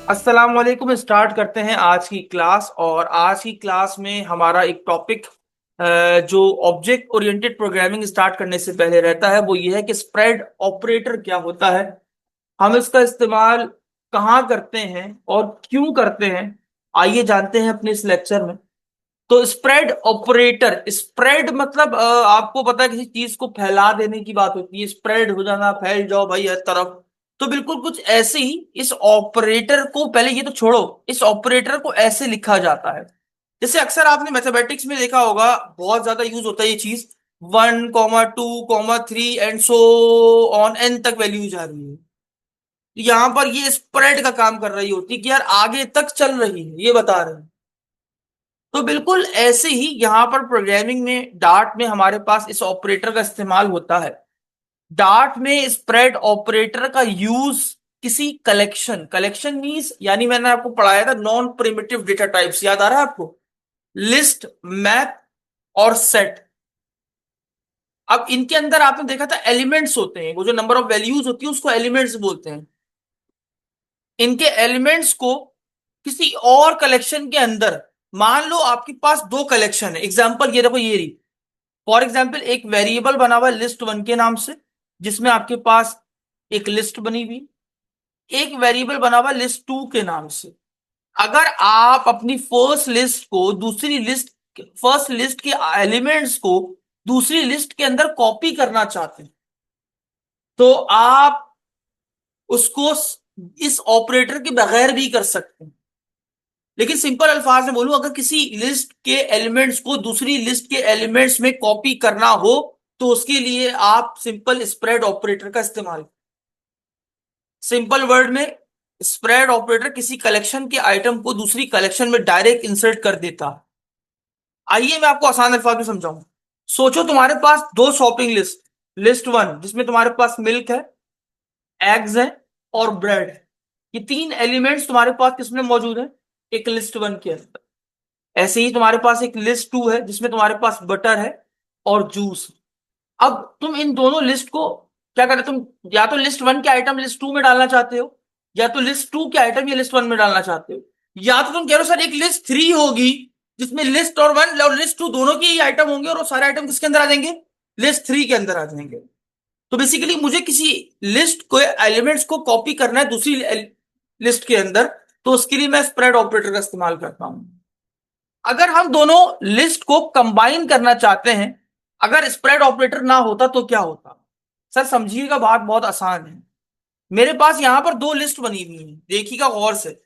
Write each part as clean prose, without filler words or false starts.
अस्सलाम वालेकुम। स्टार्ट करते हैं आज की क्लास। और आज की क्लास में हमारा एक टॉपिक जो ऑब्जेक्ट ओरिएंटेड प्रोग्रामिंग स्टार्ट करने से पहले रहता है वो ये है कि स्प्रेड ऑपरेटर क्या होता है, हम इसका इस्तेमाल कहाँ करते हैं और क्यों करते हैं। आइए जानते हैं अपने इस लेक्चर में। तो स्प्रेड ऑपरेटर, स्प्रेड मतलब आपको पता है किसी चीज को फैला देने की बात होती है। स्प्रेड हो जाना, फैल जाओ भाई हर तरफ। तो बिल्कुल कुछ ऐसे ही इस ऑपरेटर को, पहले ये तो छोड़ो, इस ऑपरेटर को ऐसे लिखा जाता है जैसे अक्सर आपने मैथमेटिक्स में देखा होगा, बहुत ज्यादा यूज होता है ये चीज। 1, 2, 3 एंड सो ऑन एन तक वैल्यू जा रही है। यहां पर ये स्प्रेड का काम कर रही होती है कि यार आगे तक चल रही है, ये बता रहे हैं। तो बिल्कुल ऐसे ही यहां पर प्रोग्रामिंग में डार्ट में हमारे पास इस ऑपरेटर का इस्तेमाल होता है। डार्ट में स्प्रेड ऑपरेटर का यूज किसी कलेक्शन, कलेक्शन मींस यानी मैंने आपको पढ़ाया था नॉन प्रिमिटिव डेटा टाइप्स, याद आ रहा है आपको? लिस्ट, मैप और सेट। अब इनके अंदर आपने देखा था एलिमेंट्स होते हैं, वो जो नंबर ऑफ वैल्यूज होती है उसको एलिमेंट्स बोलते हैं। इनके एलिमेंट्स को किसी और कलेक्शन के अंदर, मान लो आपके पास दो कलेक्शन है, एग्जांपल ये देखो, ये रही। फॉर एग्जाम्पल एक वेरिएबल बना हुआ है लिस्ट वन के नाम से, जिसमें आपके पास एक लिस्ट बनी हुई। एक वेरिएबल बना हुआ है लिस्ट टू के नाम से। अगर आप अपनी फर्स्ट लिस्ट को दूसरी लिस्ट, फर्स्ट लिस्ट के एलिमेंट्स को दूसरी लिस्ट के अंदर कॉपी करना चाहते हैं तो आप उसको इस ऑपरेटर के बगैर भी कर सकते हैं। लेकिन सिंपल अल्फाज में बोलूं, अगर किसी लिस्ट के एलिमेंट्स को दूसरी लिस्ट के एलिमेंट्स में कॉपी करना हो तो उसके लिए आप सिंपल स्प्रेड ऑपरेटर का इस्तेमाल। सिंपल वर्ड में, स्प्रेड ऑपरेटर किसी कलेक्शन के आइटम को दूसरी कलेक्शन में डायरेक्ट इंसर्ट कर देता। आइए मैं आपको आसान अल्फाज में समझाऊं। सोचो तुम्हारे पास दो शॉपिंग लिस्ट, लिस्ट वन जिसमें तुम्हारे पास मिल्क है, एग्स है और ब्रेड है। ये तीन एलिमेंट्स तुम्हारे पास किसमें मौजूद है? एक लिस्ट वन के अंदर। ऐसे ही तुम्हारे पास एक लिस्ट टू है जिसमें तुम्हारे पास बटर है और जूस। अब तुम इन दोनों लिस्ट को क्या करते हो? तुम या तो लिस्ट वन के आइटम लिस्ट टू में डालना चाहते हो, या तो लिस्ट टू के आइटम ये लिस्ट वन में डालना चाहते हो। या तो तुम कह रहे हो सर एक लिस्ट थ्री होगी जिसमें लिस्ट और वन और लिस्ट टू दोनों के ही आइटम होंगे और वो सारे आइटम किसके अंदर आ जाएंगे? लिस्ट थ्री के अंदर आ जाएंगे। तो बेसिकली मुझे किसी लिस्ट को एलिमेंट्स को कॉपी करना है दूसरी लिस्ट के अंदर, तो उसके लिए मैं स्प्रेड ऑपरेटर का इस्तेमाल करता हूं। अगर हम दोनों लिस्ट को कंबाइन करना चाहते हैं, अगर स्प्रेड ऑपरेटर ना होता तो क्या होता? सर समझिएगा, बात बहुत आसान है। मेरे पास यहां पर दो लिस्ट बनी हुई है, देखिएगा गौर से।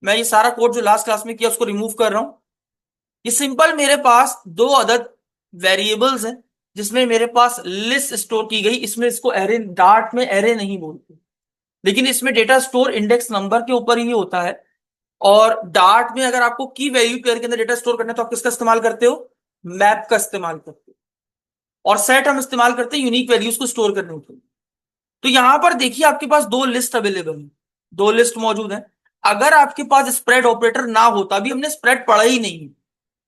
मैं ये सारा कोड जो लास्ट क्लास में किया उसको रिमूव कर रहा हूं। ये सिंपल मेरे पास दो अदद वेरिएबल्स हैं जिसमें मेरे पास लिस्ट स्टोर की गई। इसमें इसको एरे, डार्ट में एरे नहीं बोलते, लेकिन इसमें डेटा स्टोर इंडेक्स नंबर के ऊपर ही होता है। और डार्ट में अगर आपको की वैल्यू पेयर के अंदर डेटा स्टोर करना है तो आप किसका इस्तेमाल करते हो? मैप का इस्तेमाल करते हो। और सेट हम इस्तेमाल करते हैं यूनिक वैल्यूज को स्टोर करने के लिए। तो यहां पर देखिए आपके पास दो लिस्ट अवेलेबल है, दो लिस्ट मौजूद है। अगर आपके पास स्प्रेड ऑपरेटर ना होता, अभी हमने स्प्रेड पढ़ा ही नहीं,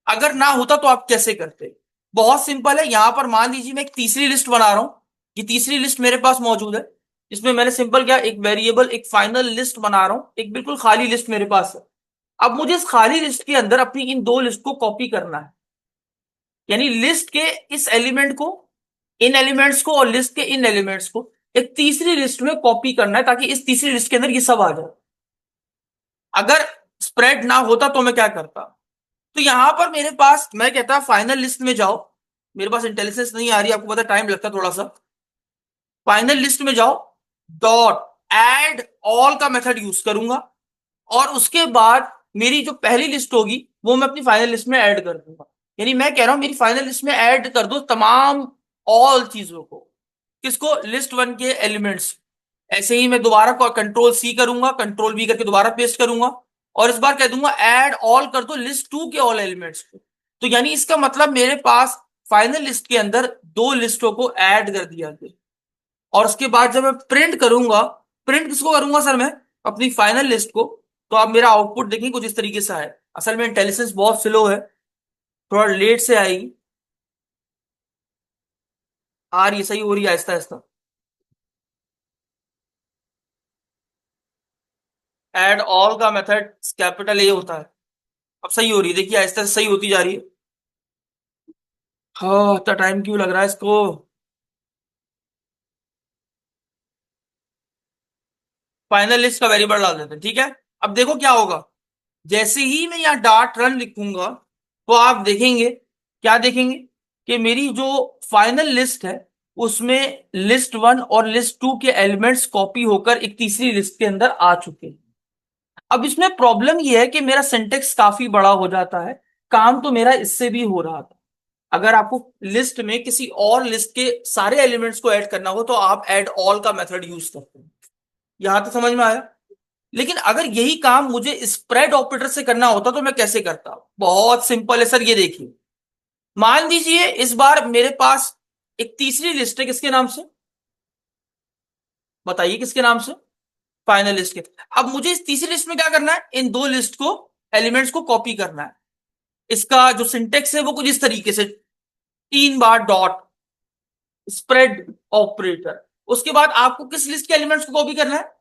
अगर ना होता तो आप कैसे करते? बहुत सिंपल है। यहां पर मान लीजिए मैं एक तीसरी लिस्ट बना रहा हूं। ये तीसरी लिस्ट मेरे पास मौजूद है, इसमें मैंने सिंपल क्या, एक वेरिएबल, एक फाइनल लिस्ट बना रहा हूं, एक बिल्कुल खाली लिस्ट मेरे पास है। अब मुझे इस खाली लिस्ट के अंदर अपनी इन दो लिस्ट को कॉपी करना है। यानी लिस्ट के इस एलिमेंट को, इन एलिमेंट्स को और लिस्ट के इन एलिमेंट्स को एक तीसरी लिस्ट में कॉपी करना है ताकि इस तीसरी लिस्ट के अंदर ये सब आ जाए। अगर स्प्रेड ना होता तो मैं क्या करता? तो यहां पर मेरे पास, मैं कहता फाइनल लिस्ट में जाओ। मेरे पास इंटेलिजेंस नहीं आ रही, आपको पता टाइम लगता थोड़ा सा। फाइनल लिस्ट में जाओ, डॉट एड ऑल का मेथड यूज करूंगा, और उसके बाद मेरी जो पहली लिस्ट होगी वो मैं अपनी फाइनल लिस्ट में ऐड कर दूंगा। यानी मैं कह रहा हूं मेरी फाइनल लिस्ट में ऐड कर दो तमाम ऑल चीजों को। किसको? लिस्ट वन के एलिमेंट्स। ऐसे ही मैं दोबारा कंट्रोल सी करूंगा, कंट्रोल वी करके दोबारा पेस्ट करूंगा, और इस बार कह दूंगा ऐड ऑल कर दो लिस्ट टू के ऑल एलिमेंट्स को। तो यानी इसका मतलब मेरे पास फाइनल लिस्ट के अंदर दो लिस्टों को ऐड कर दिया गया। और उसके बाद जब मैं प्रिंट करूंगा, प्रिंट किसको करूंगा सर मैं? अपनी फाइनल लिस्ट को। तो आप मेरा आउटपुट देखिए कुछ इस तरीके से है। असल में इंटेलिजेंस बहुत स्लो है, थोड़ा लेट से आएगी। आ रही है, सही हो रही है, आहिस्ता आहिस्ता। एड ऑल का मेथड कैपिटल ए होता है। अब सही हो रही है, देखिए आहिस्ता से सही होती जा रही है। हाँ, इतना टाइम क्यों लग रहा है इसको। फाइनल लिस्ट का वेरिएबल डाल देते हैं, ठीक है। अब देखो क्या होगा, जैसे ही मैं यहाँ डार्ट रन लिखूंगा तो आप देखेंगे, क्या देखेंगे, कि मेरी जो फाइनल लिस्ट है उसमें लिस्ट वन और लिस्ट टू के एलिमेंट्स कॉपी होकर एक तीसरी लिस्ट के अंदर आ चुके हैं। अब इसमें प्रॉब्लम यह है कि मेरा सिंटेक्स काफी बड़ा हो जाता है। काम तो मेरा इससे भी हो रहा था। अगर आपको लिस्ट में किसी और लिस्ट के सारे एलिमेंट्स को ऐड करना हो तो आप ऐड ऑल का मेथड यूज करते हैं। यहां तो समझ में आया। लेकिन अगर यही काम मुझे स्प्रेड ऑपरेटर से करना होता तो मैं कैसे करता। बहुत सिंपल है सर, ये देखिए। मान लीजिए इस बार मेरे पास एक तीसरी लिस्ट है, किसके नाम से बताइए, किसके नाम से, फाइनल लिस्ट के। अब मुझे इस तीसरी लिस्ट में क्या करना है, इन दो लिस्ट को, एलिमेंट्स को कॉपी करना है। इसका जो सिंटेक्स है वो कुछ इस तरीके से, 3 बार डॉट स्प्रेड ऑपरेटर। उसके बाद आपको किस लिस्ट के एलिमेंट्स को कॉपी करना है,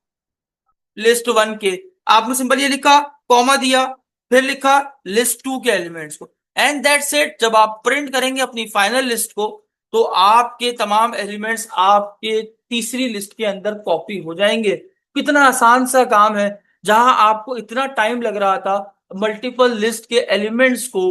लिस्ट वन के। आपने सिंपल ये लिखा, कॉमा दिया, फिर लिखा लिस्ट टू के एलिमेंट्स को, एंड दैट सेट। जब आप प्रिंट करेंगे अपनी फाइनल लिस्ट को तो आपके तमाम एलिमेंट्स आपके तीसरी लिस्ट के अंदर कॉपी हो जाएंगे। कितना आसान सा काम है। जहां आपको इतना टाइम लग रहा था मल्टीपल लिस्ट के एलिमेंट्स को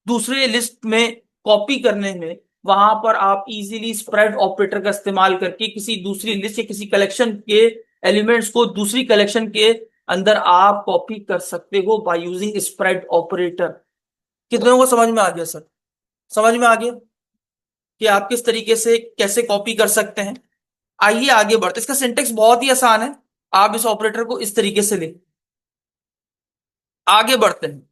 दूसरे लिस्ट में कॉपी करने में, वहां पर आप इजीली स्प्रेड ऑपरेटर का इस्तेमाल करके किसी दूसरी लिस्ट या किसी कलेक्शन के एलिमेंट्स को दूसरी कलेक्शन के अंदर आप कॉपी कर सकते हो बाय यूजिंग स्प्रेड ऑपरेटर। कितनों को समझ में आ गया सर, समझ में आ गया कि आप किस तरीके से कैसे कॉपी कर सकते हैं। आइए आगे बढ़ते, इसका सिंटेक्स बहुत ही आसान है। आप इस ऑपरेटर को इस तरीके से ले, आगे बढ़ते हैं।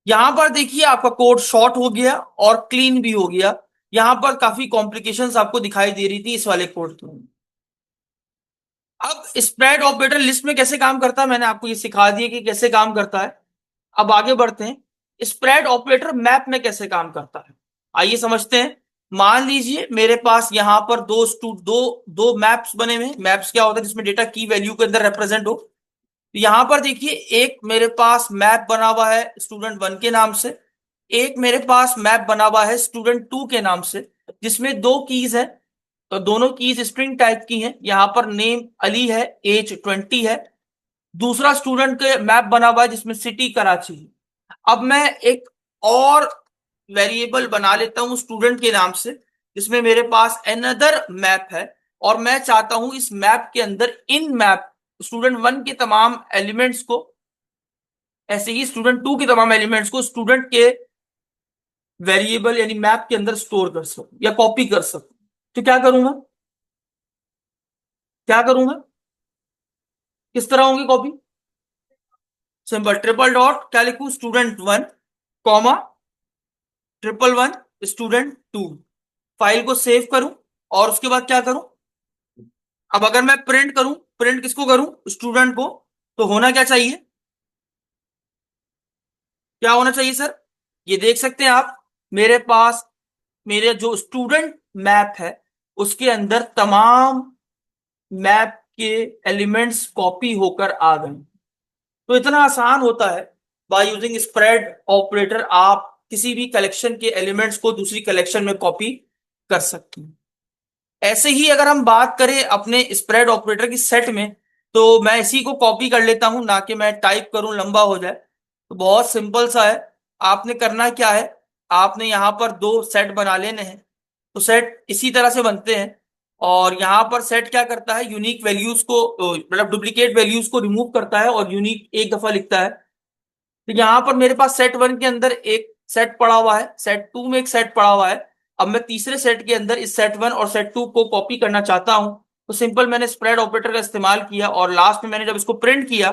यहां पर देखिए आपका कोड शॉर्ट हो गया और क्लीन भी हो गया। यहां पर काफी कॉम्प्लिकेशंस आपको दिखाई दे रही थी इस वाले कोड में। अब स्प्रेड ऑपरेटर लिस्ट में कैसे काम करता है मैंने आपको ये सिखा दिया कि कैसे काम करता है। अब आगे बढ़ते हैं, स्प्रेड ऑपरेटर मैप में कैसे काम करता है, आइए समझते हैं। मान लीजिए मेरे पास यहां पर दो दो मैप्स बने हुए हैं। मैप्स क्या होता है, जिसमें डेटा की वैल्यू के अंदर रिप्रेजेंट हो। तो यहां पर देखिए एक मेरे पास मैप बना हुआ है स्टूडेंट वन के नाम से, एक मेरे पास मैप बना हुआ है स्टूडेंट टू के नाम से, जिसमें दो कीज है। तो दोनों कीज स्ट्रिंग टाइप की हैं। यहां पर नेम अली है, एज 20 है। दूसरा स्टूडेंट के मैप बना हुआ है जिसमें सिटी कराची है। अब मैं एक और वेरिएबल बना लेता हूं स्टूडेंट के नाम से, जिसमें मेरे पास अनदर मैप है। और मैं चाहता हूं इस मैप के अंदर इन मैप स्टूडेंट वन के तमाम एलिमेंट्स को, ऐसे ही स्टूडेंट टू के तमाम एलिमेंट्स को स्टूडेंट के वेरिएबल यानी मैप के अंदर स्टोर कर सकूं या कॉपी कर सकूं। तो क्या करूंगा, क्या करूंगा, किस तरह होंगी कॉपी। सिंपल, ट्रिपल डॉट क्या लिखूं, student one, comma, triple one, student two. File को सेव करूं और उसके बाद क्या करूं। अब अगर मैं प्रिंट करूं, प्रिंट किसको करूं, स्टूडेंट को, तो होना क्या चाहिए, क्या होना चाहिए सर। ये देख सकते हैं आप, मेरे पास मेरे जो स्टूडेंट मैप है उसके अंदर तमाम मैप के एलिमेंट्स कॉपी होकर आ गए। तो इतना आसान होता है, बाय यूजिंग स्प्रेड ऑपरेटर आप किसी भी कलेक्शन के एलिमेंट्स को दूसरी कलेक्शन में कॉपी कर सकते हैं। ऐसे ही अगर हम बात करें अपने स्प्रेड ऑपरेटर की सेट में, तो मैं इसी को कॉपी कर लेता हूं, ना कि मैं टाइप करूं लंबा हो जाए। तो बहुत सिंपल सा है। आपने करना क्या है, आपने यहां पर दो सेट बना लेने हैं। तो सेट इसी तरह से बनते हैं। और यहां पर सेट क्या करता है, यूनिक वैल्यूज को, मतलब डुप्लीकेट वैल्यूज को रिमूव करता है और यूनिक एक दफा लिखता है। तो यहां पर मेरे पास सेट वन के अंदर एक सेट पड़ा हुआ है, सेट टू में एक सेट पड़ा हुआ है। अब मैं तीसरे सेट के अंदर इस सेट वन और सेट टू को कॉपी करना चाहता हूं। तो सिंपल मैंने स्प्रेड ऑपरेटर का इस्तेमाल किया और लास्ट में मैंने जब इसको प्रिंट किया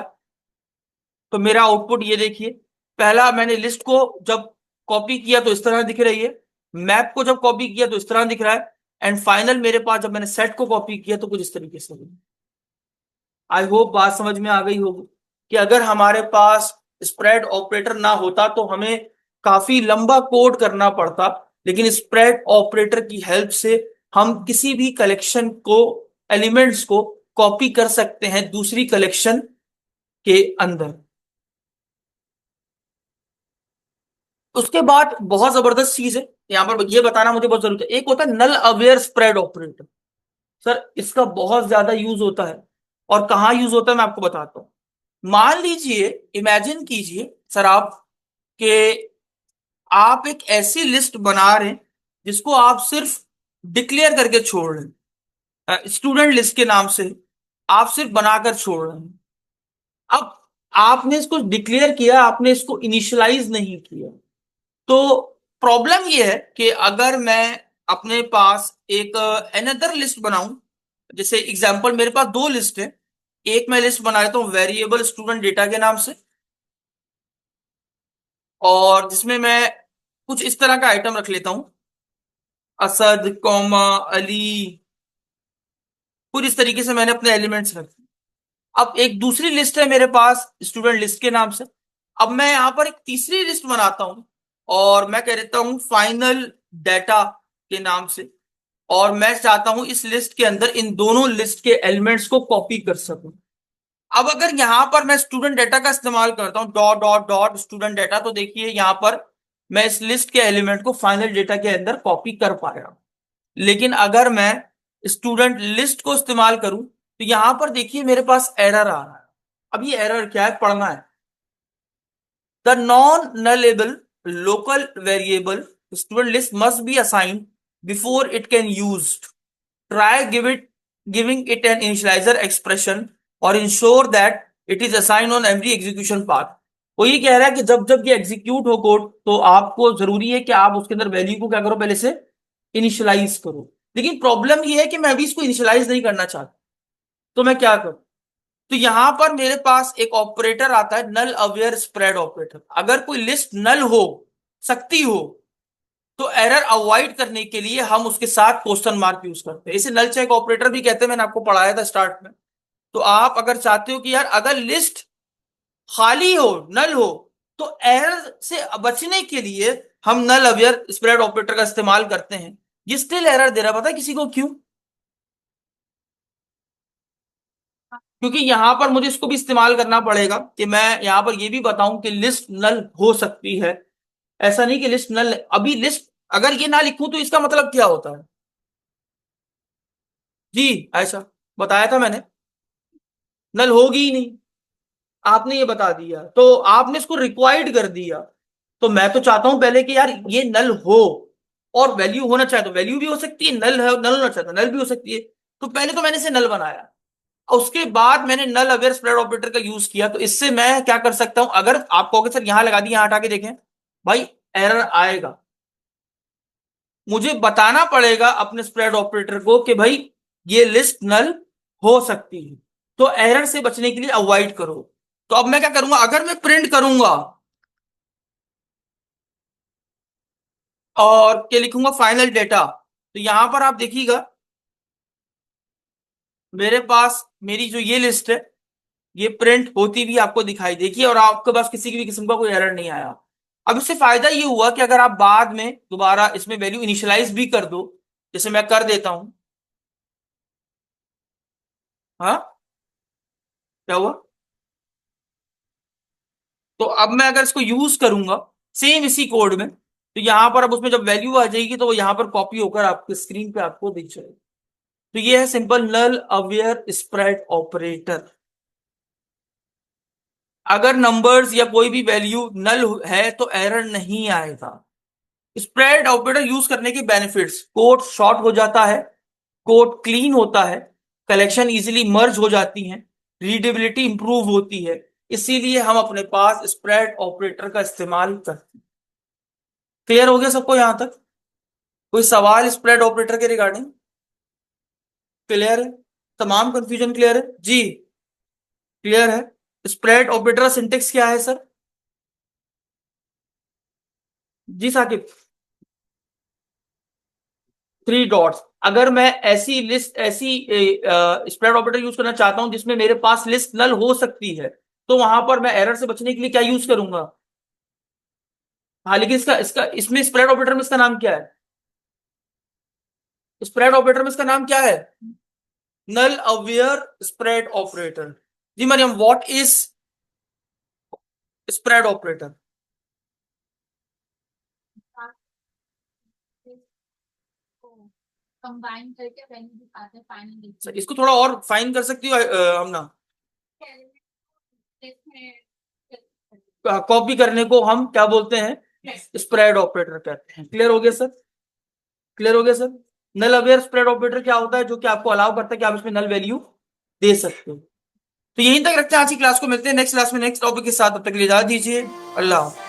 तो मेरा आउटपुट ये देखिए। पहला मैंने लिस्ट को जब कॉपी किया तो इस तरह दिख रही है, मैप को जब कॉपी किया तो इस तरह दिख रहा है, एंड फाइनल मेरे पास जब मैंने सेट को कॉपी किया तो कुछ इस तरीके से। आई होप बात समझ में आ गई होगी कि अगर हमारे पास स्प्रेड ऑपरेटर ना होता तो हमें काफी लंबा कोड करना पड़ता, लेकिन स्प्रेड ऑपरेटर की हेल्प से हम किसी भी कलेक्शन को, एलिमेंट्स को कॉपी कर सकते हैं दूसरी कलेक्शन के अंदर। उसके बाद बहुत जबरदस्त चीज है, यहां पर ये बताना मुझे बहुत जरूरत है, एक होता है null aware spread operator. Sir इसका बहुत ज्यादा यूज होता है, और कहाँ यूज होता है मैं आपको बताता हूँ। मान लीजिए, इमेजिन कीजिए सर आप, कि आप एक ऐसी लिस्ट बना रहे हैं जिसको आप सिर्फ डिक्लेयर करके छोड़ रहे हैं, स्टूडेंट लिस्ट के नाम से आप सिर्फ बनाकर छोड़ रहे हैं। अब आपने इसको डिक्लेयर किया, आपने इसको इनिशियलाइज नहीं किया। तो प्रॉब्लम ये है कि अगर मैं अपने पास एक अनदर लिस्ट बनाऊं, जैसे एग्जांपल मेरे पास दो लिस्ट है, एक मैं लिस्ट बना लेता हूं वेरिएबल स्टूडेंट डेटा के नाम से, और जिसमें मैं कुछ इस तरह का आइटम रख लेता हूं, असद कौमा अली, कुछ इस तरीके से मैंने अपने एलिमेंट्स रखे। अब एक दूसरी लिस्ट है मेरे पास स्टूडेंट लिस्ट के नाम से। अब मैं यहां पर एक तीसरी लिस्ट बनाता हूं, और मैं कह देता हूं फाइनल डाटा के नाम से, और मैं चाहता हूं इस लिस्ट के अंदर इन दोनों लिस्ट के एलिमेंट्स को कॉपी कर सकूं। अब अगर यहां पर मैं स्टूडेंट डाटा का इस्तेमाल करता हूं, dot dot dot student data, तो देखिए यहां पर मैं इस लिस्ट के एलिमेंट को फाइनल डेटा के अंदर कॉपी कर पाया। लेकिन अगर मैं स्टूडेंट लिस्ट को इस्तेमाल करूं, तो यहां पर देखिए मेरे पास एरर आ रहा है। अब ये एरर क्या है, पढ़ना है। The non nullable local variable student list must be assigned before it can used. Try giving it an initializer expression or ensure that it is assigned on every execution path. वो ये कह रहा है कि जब जब ये एग्जीक्यूट हो कोड, तो आपको जरूरी है कि आप उसके अंदर वैल्यू को क्या करो, पहले से इनिशियलाइज करो। लेकिन प्रॉब्लम ये है कि मैं अभी इसको इनिशियलाइज नहीं करना चाहता, तो मैं क्या करूं। तो यहां पर मेरे पास एक ऑपरेटर आता है नल अवेयर स्प्रेड ऑपरेटर। अगर कोई लिस्ट नल हो सकती हो, तो एरर अवॉइड करने के लिए हम उसके साथ क्वेश्चन मार्क यूज करते हैं। इसे नल चेक ऑपरेटर भी कहते हैं, मैंने आपको पढ़ाया था स्टार्ट में। तो आप अगर चाहते हो कि यार अगर लिस्ट खाली हो, नल हो, तो एरर से बचने के लिए हम नल अवेयर स्प्रेड ऑपरेटर का इस्तेमाल करते हैं। ये स्टिल एरर दे रहा है, पता है किसी को क्यों? क्योंकि यहां पर मुझे इसको भी इस्तेमाल करना पड़ेगा कि मैं यहां पर ये भी बताऊं कि लिस्ट नल हो सकती है। ऐसा नहीं कि लिस्ट नल, अभी लिस्ट अगर ये ना लिखूं तो इसका मतलब क्या होता है? जी, ऐसा बताया था मैंने, नल होगी ही नहीं। आपने ये बता दिया, तो आपने इसको रिक्वायर्ड कर दिया। तो मैं तो चाहता हूं पहले कि यार ये नल हो, और वैल्यू होना चाहे तो वैल्यू भी हो सकती है, नल है नल होना चाहे तो नल भी हो सकती है। तो पहले तो मैंने इसे नल बनाया, और उसके बाद मैंने नल अवेयर स्प्रेड ऑपरेटर का यूज किया। तो इससे मैं क्या कर सकता हूं, अगर आप कहोगे सर यहां लगा दी, यहां हटा के देखें, भाई एरर आएगा। मुझे बताना पड़ेगा अपने स्प्रेड ऑपरेटर को कि भाई ये लिस्ट नल हो सकती है। तो एरर से बचने के लिए अवॉइड करो। तो अब मैं क्या करूंगा, अगर मैं प्रिंट करूंगा और क्या लिखूंगा, फाइनल डेटा, तो यहां पर आप देखिएगा मेरे पास मेरी जो ये लिस्ट है, ये प्रिंट होती भी आपको दिखाई देगी, और आपके पास किसी भी किस्म का कोई एरर नहीं आया। अब इससे फायदा ये हुआ कि अगर आप बाद में दोबारा इसमें वैल्यू इनिशियलाइज भी कर दो, जैसे मैं कर देता हूं। हाँ, क्या हुआ? तो अब मैं अगर इसको यूज करूंगा सेम इसी कोड में, तो यहां पर अब उसमें जब वैल्यू आ जाएगी, तो वो यहां पर कॉपी होकर आपके स्क्रीन पे आपको दिख जाएगी। तो ये है सिंपल नल अवेयर स्प्रेड ऑपरेटर। अगर नंबर्स या कोई भी वैल्यू नल है तो एरर नहीं आएगा। स्प्रेड ऑपरेटर यूज करने के बेनिफिट्स, कोड शॉर्ट हो जाता है, कोड क्लीन होता है, कलेक्शन इजीली मर्ज हो जाती हैं, रीडेबिलिटी इंप्रूव होती है। इसीलिए हम अपने पास स्प्रेड ऑपरेटर का इस्तेमाल करते हैं। क्लियर हो गया सबको यहां तक? कोई सवाल स्प्रेड ऑपरेटर के रिगार्डिंग? क्लियर है? तमाम कंफ्यूजन क्लियर है जी? क्लियर है? स्प्रेड ऑपरेटर का सिंटेक्स क्या है सर? जी साकिब, थ्री डॉट्स। अगर मैं ऐसी लिस्ट, ऐसी स्प्रेड ऑपरेटर यूज करना चाहता हूं जिसमें मेरे पास लिस्ट नल हो सकती है, तो वहां पर मैं एरर से बचने के लिए क्या यूज करूंगा? हाँ, लेकिन इसका इसका इसमें स्प्रेड ऑपरेटर में इसका नाम क्या है? स्प्रेड ऑपरेटर में इसका नाम क्या है? Null aware spread operator. जी Mariam, what is spread operator. Combine करके वैल्यू दिखाते हैं फाइनल। इसको थोड़ा और फाइन कर सकती हो हम ना, कॉपी करने को हम क्या बोलते हैं, स्प्रेड ऑपरेटर कहते हैं। क्लियर हो गया सर? क्लियर हो गया सर? नल अवेयर स्प्रेड ऑपरेटर क्या होता है, जो कि आपको अलाउ करता है कि आप इसमें नल वैल्यू दे सकते हो। तो यहीं तक रखते हैं आज की क्लास को, मिलते हैं नेक्स्ट क्लास में नेक्स्ट टॉपिक के साथ, तब तक के लिए इजाजत दीजिए। अल्लाह।